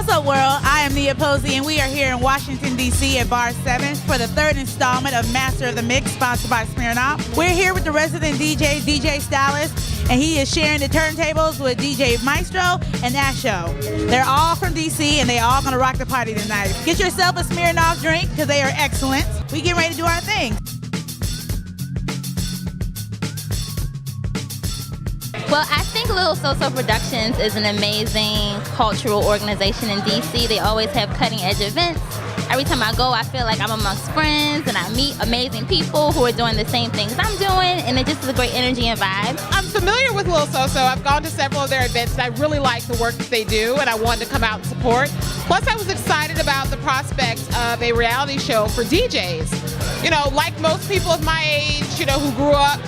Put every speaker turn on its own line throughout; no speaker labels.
What's up, world? I am Nia Posey, and we are here in Washington, D.C. at Bar 7 for the third installment of Master of the Mix, sponsored by Smirnoff. We're here with the resident DJ, DJ Stylist, and he is sharing the turntables with DJ Maestro and Asho. They're all from D.C., and they all gonna rock the party tonight. Get yourself a Smirnoff drink, because they are excellent. We get ready to do our thing.
Well, I think LiL SoSo Productions is an amazing cultural organization in DC. They always have cutting-edge events. Every time I go, I feel like I'm amongst friends and I meet amazing people who are doing the same things I'm doing, and it just is a great energy and vibe.
I'm familiar with LiL SoSo. I've gone to several of their events, and I really like the work that they do, and I wanted to come out and support. Plus, I was excited about the prospect of a reality show for DJs. You know, like most people of my age, you know, who grew up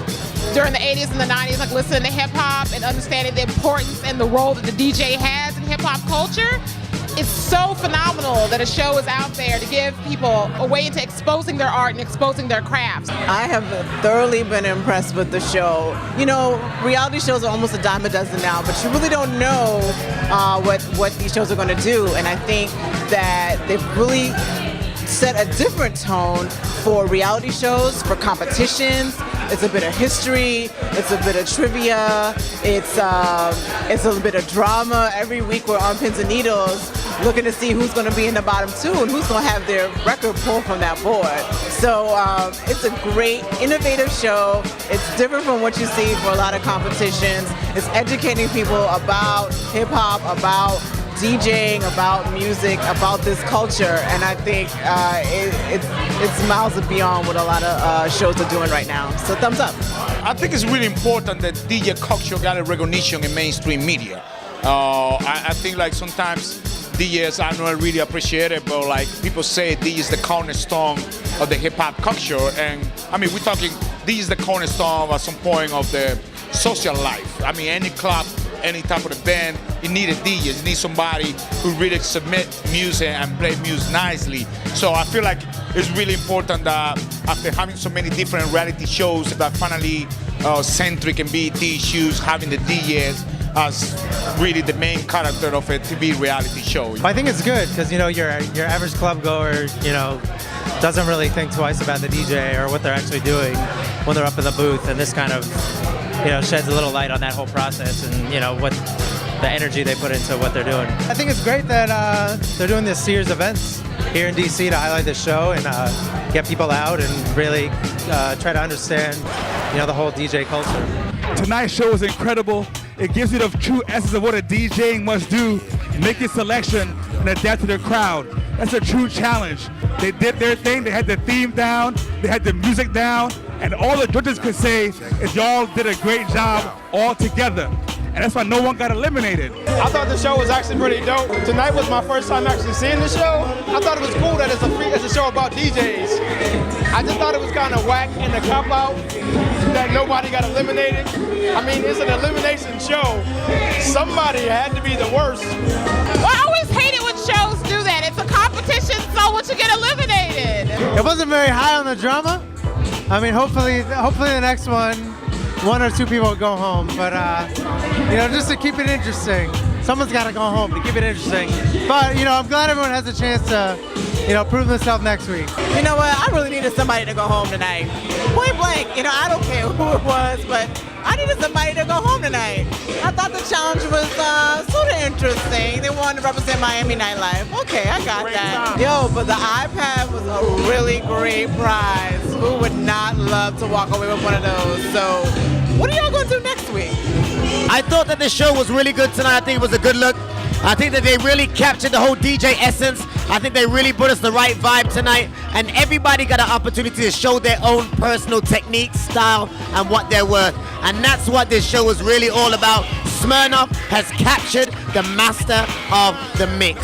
during the 80s and the 90s, like listening to hip hop and understanding the importance and the role that the DJ has in hip hop culture. It's so phenomenal that a show is out there to give people a way into exposing their art and exposing their crafts.
I have thoroughly been impressed with the show. You know, reality shows are almost a dime a dozen now, but you really don't know what these shows are going to do. And I think that they've really set a different tone for reality shows, for competitions. It's a bit of history, it's a bit of trivia, it's a little bit of drama. Every week we're on pins and needles looking to see who's going to be in the bottom two and who's going to have their record pulled from that board. So it's a great, innovative show. It's different from what you see for a lot of competitions. It's educating people about hip-hop, about DJing, about music, about this culture, and I think it's miles beyond what a lot of shows are doing right now. So thumbs up.
I think it's really important that DJ culture got a recognition in mainstream media. I think like sometimes DJs are not really appreciated, but like people say DJ is the cornerstone of the hip hop culture, and I mean we're talking DJ is the cornerstone at some point of the social life. I mean any club, any type of event, you need a DJ, you need somebody who really submit music and play music nicely. So I feel like it's really important that after having so many different reality shows that finally centric and BET issues, having the DJs as really the main character of a TV reality show.
I think it's good because you know your average club goer, you know, doesn't really think twice about the DJ or what they're actually doing when they're up in the booth, and this kind of, you know, sheds a little light on that whole process and, you know, what the energy they put into what they're doing. I think it's great that they're doing this Sears events here in DC to highlight this show and get people out and really try to understand, you know, the whole DJ culture.
Tonight's show was incredible. It gives you the true essence of what a DJ must do, make a selection and adapt to their crowd. That's a true challenge. They did their thing, they had the theme down, they had the music down, and all the judges could say is y'all did a great job all together. And that's why no one got eliminated.
I thought the show was actually pretty dope. Tonight was my first time actually seeing the show. I thought it was cool that it's a show about DJs. I just thought it was kind of whack in the cop-out that nobody got eliminated. I mean, it's an elimination show. Somebody had to be the worst.
Well, I always hate it when shows do that. It's a competition, so once you get eliminated.
It wasn't very high on the drama. I mean, hopefully the next one or two people will go home. But you know, just to keep it interesting, someone's got to go home to keep it interesting. But you know, I'm glad everyone has a chance to, you know, prove themselves next week.
You know what? I really needed somebody to go home tonight. Point blank. You know, I don't care who it was, but I needed somebody to go home tonight. I thought the challenge was sort of interesting. They wanted to represent Miami nightlife. Okay, I got that. Yo, but the iPad was a really great prize. Who would not love to walk away with one of those? So, what are y'all going to do next week?
I thought that the show was really good tonight. I think it was a good look. I think that they really captured the whole DJ essence. I think they really put us the right vibe tonight, and everybody got an opportunity to show their own personal technique, style, and what they're worth. And that's what this show was really all about. Smirnoff has captured the master of the mix.